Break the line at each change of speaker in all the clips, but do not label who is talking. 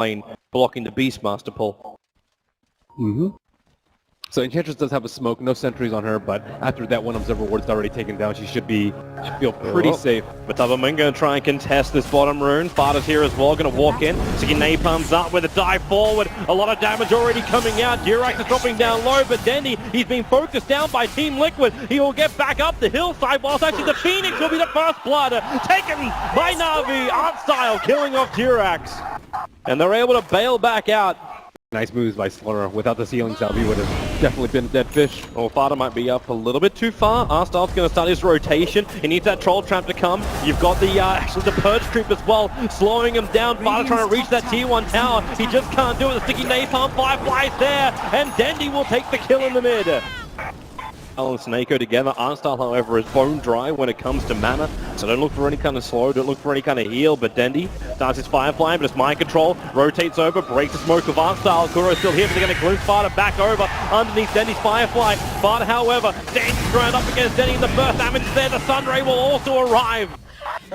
lane, blocking the Beastmaster pull.
So Enchantress does have a smoke, no sentries on her, but after that one Observer Ward's already taken down, she should feel pretty safe.
But Doublemint going to try and contest this bottom rune. Fada's here as well, going to walk in. Sticky Napalm's up with a dive forward. A lot of damage already coming out. Durax is dropping down low, but Dendy, he's being focused down by Team Liquid. He will get back up the hillside, whilst actually the Phoenix will be the first blood. Taken by Navi, art style, killing off Durax. And they're able to bail back out.
Nice moves by Slaughter. Without the ceiling salve, he would have definitely been a dead fish.
Well, Fada might be up a little bit too far. Arstyle's going to start his rotation. He needs that troll trap to come. You've got the actually the purge creep as well, slowing him down. Fada trying to reach that tier 1 tower. He just can't do it. The sticky napalm, Firefly's there, and Dendy will take the kill in the mid. And Snako together. Artstyle, however, is bone dry when it comes to mana, so don't look for any kind of slow, don't look for any kind of heal, but Dendy starts his Firefly, but it's mind control, rotates over, breaks the smoke of Artstyle. Kuro's still here, but they're going to glimpse Fada back over underneath Dendy's Firefly. Fada, however, stands ground up against Dendy, and the burst damage is there. The Sunray will also arrive,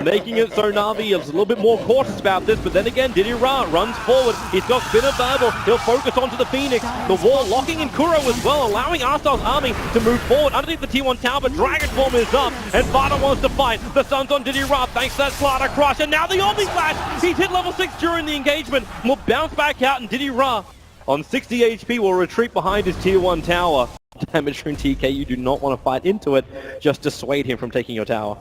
making it so Navi is a little bit more cautious about this, but then again, Diddy Ra runs forward. He's got Spin of Babel. He'll focus onto the Phoenix. The wall locking in Kuro as well, allowing Arstyle's army to move forward underneath the T1 tower, but Dragon Form is up, and Fada wants to fight. The sun's on Diddy Ra, thanks to that Slaughter Crush, and now the Omni Flash. He's hit level 6 during the engagement. Will bounce back out, and Diddy Ra, on 60 HP, will retreat behind his Tier 1 tower. Damage from TK, you do not want to fight into it. Just dissuade him from taking your tower.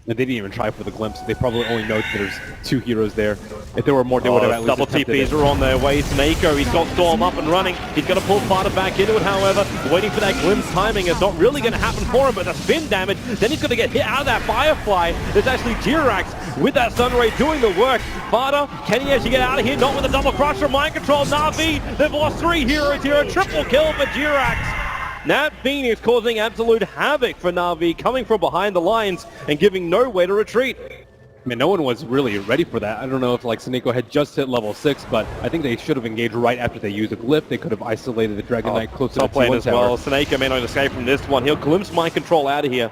And they didn't even try for the glimpse. They probably only know that there's 2 heroes there. If there were more, they would have at least
double TPs are on their way. Snako, he's got Storm up and running. He's going to pull Fada back into it, however. Waiting for that glimpse timing. It's not really going to happen for him, but the spin damage. Then he's going to get hit out of that Firefly. There's actually Durax with that Sunray doing the work. Fada, can he actually get out of here? Not with a double crush from Mind Control. Navi, they've lost 3 heroes here. A triple kill for Durax. Nat Phoenix causing absolute havoc for Navi, coming from behind the lines and giving no way to retreat.
I mean, no one was really ready for that. I don't know if like Snako had just hit level 6, but I think they should have engaged right after they used a glyph. They could have isolated the Dragon Knight close to the
top lane
T1
as
tower.
well. Snako may not escape from this one. He'll glimpse Mind Control out of here.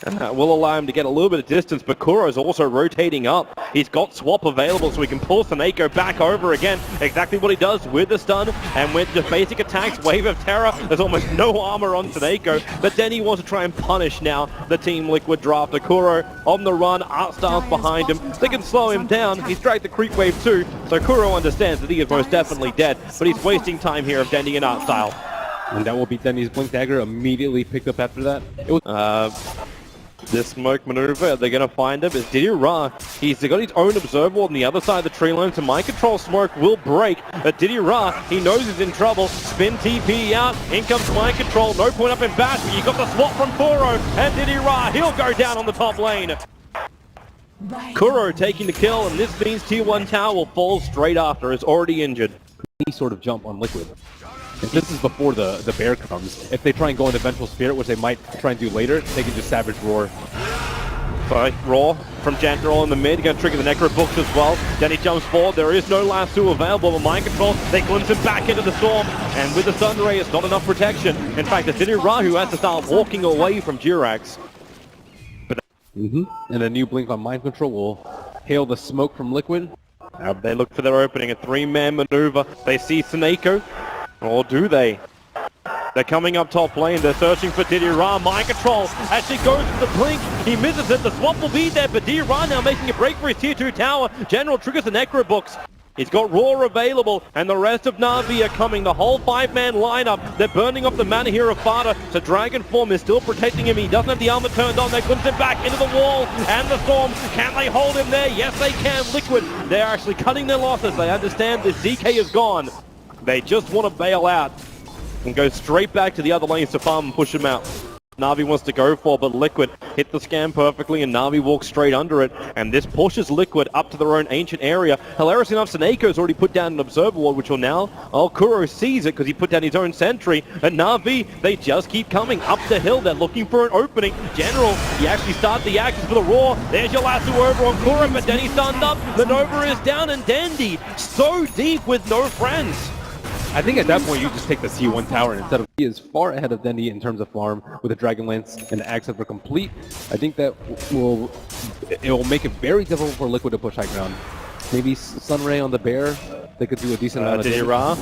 And that will allow him to get a little bit of distance, but Kuro's also rotating up. He's got swap available, so he can pull Snako back over again. Exactly what he does with the stun, and with just basic attacks, Wave of Terror. There's almost no armor on Snako, but then he wants to try and punish now the Team Liquid drafter. Kuro on the run, Artstyle's behind him. They can slow him down. He's dragged the creep wave too, so Kuro understands that he is most definitely dead, but he's wasting time here of Dendy and Artstyle.
And that will be Dendy's Blink Dagger immediately picked up after that. It was
this smoke maneuver, they're going to find him. It's Diddy Ra. He's got his own observer on the other side of the tree line, so Mind Control smoke will break. But Diddy Ra, he knows he's in trouble. Spin TP out. In comes Mind Control. No point up in bash, but you got the swap from Kuro. And Diddy Ra, he'll go down on the top lane. Kuro taking the kill, and this means Tier 1 tower will fall straight after. It's already injured.
any sort of jump on Liquid. And this is before the bear comes. If they try and go into Vengeful Spirit, which they might try and do later, they can just Savage Roar.
Sorry, Roar from Jantrol in the mid, going to trigger the Necro Books as well. Then he jumps forward, there is no lasso available, but Mind Control, they glimpse him back into the storm, and with the Sun Ray, it's not enough protection. In fact, it's Diddy Ra who has to start walking away from Durax. But
And the new blink on Mind Control will hail the smoke from Liquid.
now they look for their opening, a three-man maneuver. They see Snako, or do they? They're coming up top lane, they're searching for Diddy Ra. Mind Control actually goes for the blink, he misses it, the swap will be there, but Diddy Ra now making a break for his tier 2 tower. General triggers the Necro Books. He's got Roar available, and the rest of Navi are coming. The whole 5-man lineup, they're burning off the mana here of Fada, so Dragon Form is still protecting him. He doesn't have the armor turned on. They glimpse him back into the wall, and the storm. Can they hold him there? Yes, they can. Liquid, they're actually cutting their losses. They understand this DK is gone. They just want to bail out and go straight back to the other lanes to farm and push him out. Navi wants to go for, but Liquid hit the scam perfectly, and Navi walks straight under it, and this pushes Liquid up to their own ancient area. Hilariously enough, Saneko's already put down an Observer Ward, which will now, Kuro sees it because he put down his own sentry, and Navi, they just keep coming up the hill. They're looking for an opening. General, he actually started the actions for the Roar. There's your lasso over on Kuro, but then he's stunned up. The Nova is down, and Dandy so deep with no friends.
I think at that point you just take the C1 tower, and instead of he is far ahead of Dendy in terms of farm with the Dragon Lance and the Axe for complete. I think that will make it very difficult for Liquid to push high ground. Maybe Sunray on the bear they could do a decent amount of damage.
Dira.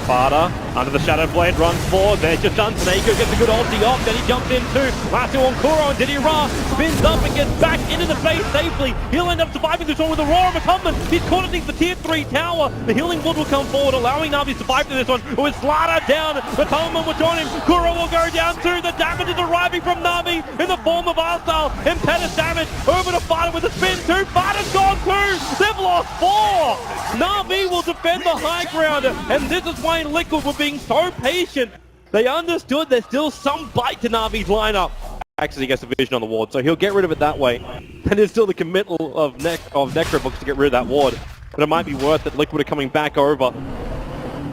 Fada, under the Shadow Blade, runs forward. There's just done. Snako gets a good ulti off. Then he jumps in too. Lasso on Kuro, and Dira spins up and gets back into the face safely. He'll end up surviving this one with the Roar of Atonement. He's caught underneath the tier 3 tower. The healing wood will come forward, allowing Navi to survive through this one. With Slaughter down, Atonement will join him. Kuro will go down too. The damage is arriving from Navi in the form of Arstyle. Impetus damage over to Fada with a spin too. Fada's gone too. They've lost 4. Navi will defend the high ground, and this is why Liquid were being so patient. They understood there's still some bite to Navi's lineup. Actually, he gets the vision on the ward, so he'll get rid of it that way. And there's still the committal of Necrobooks to get rid of that ward. But it might be worth it. Liquid are coming back over.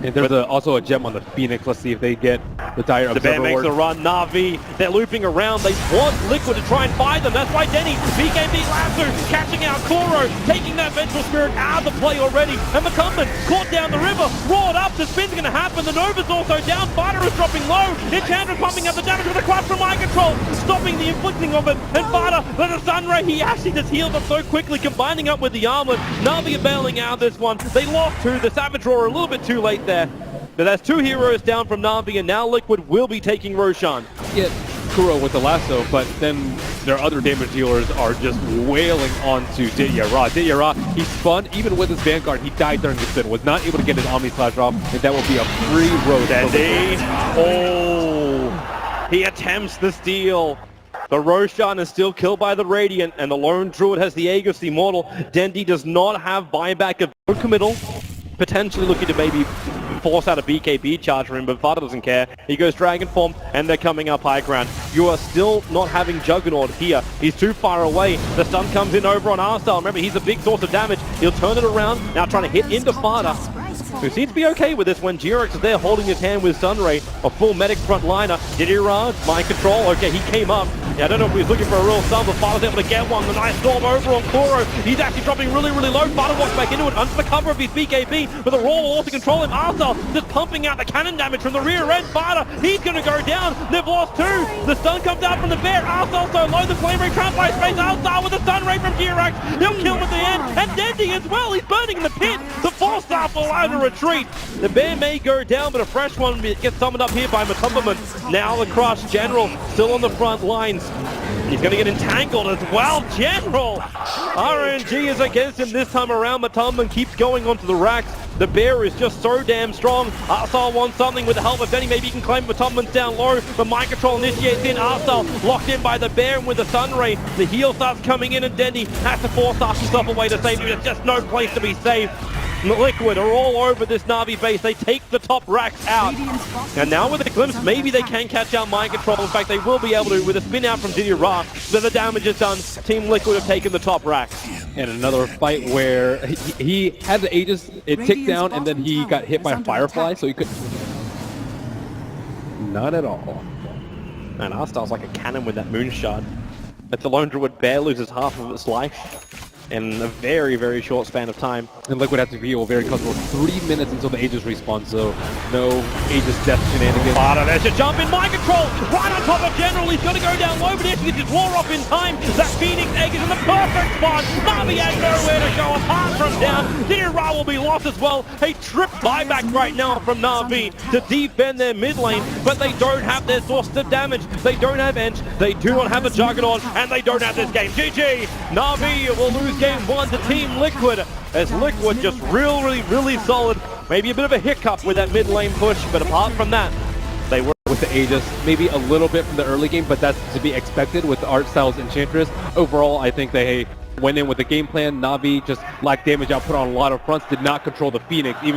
And there's also a gem on the Phoenix. Let's see if they get the Dire Observer.
The bear makes a run. Navi, they're looping around. They want Liquid to try and find them. That's why Denny, BKB Lasso, catching out Kuro, taking that Vengeful Spirit out of the play already. And McCumbin caught down the river, roared up. The spin's going to happen. The Nova's also down. Fighter is dropping low. Enchantress pumping up the damage with a clutch from Mind Control, stopping the inflicting of it. And Fighter, then a Sunray. He actually just healed up so quickly, combining up with the armlet. Navi are bailing out this one. They lost 2. The Savage Roar a little bit too late there. But that's 2 heroes down from Navi, and now Liquid will be taking Roshan.
Yeah, Kuro with the lasso, but then their other damage dealers are just wailing onto Dityara. Dityara, he spun, even with his Vanguard, he died during the spin, was not able to get his Omni Slash off, and that will be a free road.
Dendy, oh, he attempts the steal. But Roshan is still killed by the Radiant, and the Lone Druid has the Aegis Immortal. Dendy does not have buyback of no committal, potentially looking to maybe force out a BKB charge for him, but Vada doesn't care. He goes Dragon Form, and they're coming up high ground. You are still not having Juggernaut here. He's too far away. The stun comes in over on Arstyle. Remember, he's a big source of damage. He'll turn it around, now trying to hit into Vada, who seems to be okay with this when G-Rex is there holding his hand with Sunray, a full medic frontliner. Didira, Mind Control, okay, he came up. Yeah, I don't know if he was looking for a real stun, but Vada's able to get one. The nice storm over on Kuro. He's actually dropping really, really low. Vada walks back into it under the cover of his BKB, but the Roar will also control him. Arstyle just pumping out the cannon damage from the rear end. Vada, he's going to go down. They've lost 2. The stun comes out from the bear. Arstyle so low. The flame ray trapped by space. Arstyle with a stun ray from G-Rex. He'll kill him at the end. And Dendy as well. He's burning in the pit. The 4-star will allow to retreat. The bear may go down, but a fresh one gets summoned up here by Matumberman. Now the Crush General still on the front lines. He's going to get entangled as well. General! RNG is against him this time around. Matumberman keeps going onto the racks. The bear is just so damn strong. Arstyle wants something with the help of Denny. Maybe he can claim Matumberman's down low. The Mind Control initiates in. Arstyle locked in by the bear, and with the Sunray, the heal starts coming in, and Denny has to force himself away to save him. There's just no place to be safe. Liquid are all over this Navi base. They take the top racks out. And now with a glimpse, maybe they can catch out Mind Control. In fact, they will be able to with a spin out from Dityara. So the damage is done. Team Liquid have taken the top racks.
And another fight where he had the Aegis, it ticked down, and then he got hit by a Firefly, so he couldn't... Not at all.
And Arstyle's like a cannon with that Moonshard. But the Lone Druid bear loses half of its life in a very, very short span of time.
And Liquid has to heal very comfortable. 3 minutes until the Aegis respawn, so no Aegis death shenanigans.
Fada, there's a jump in Mind Control, right on top of General. He's going to go down low, but he has to get his Roar off in time. That Phoenix egg is in the perfect spot. Navi has nowhere to go apart from down. Dityara will be lost as well. A trip buyback right now from Navi to defend their mid lane, but they don't have their source of damage. They don't have Ench, they do not have a Juggernaut, and they don't have this game. GG! Navi will lose game 1 to Team Liquid, as Liquid just really solid. Maybe a bit of a hiccup with that mid lane push, but apart from that, they were
with the Aegis, maybe a little bit from the early game, but that's to be expected with the Arstyle's Enchantress. Overall, I think they went in with the game plan. Navi just lacked damage output on a lot of fronts, did not control the Phoenix. Even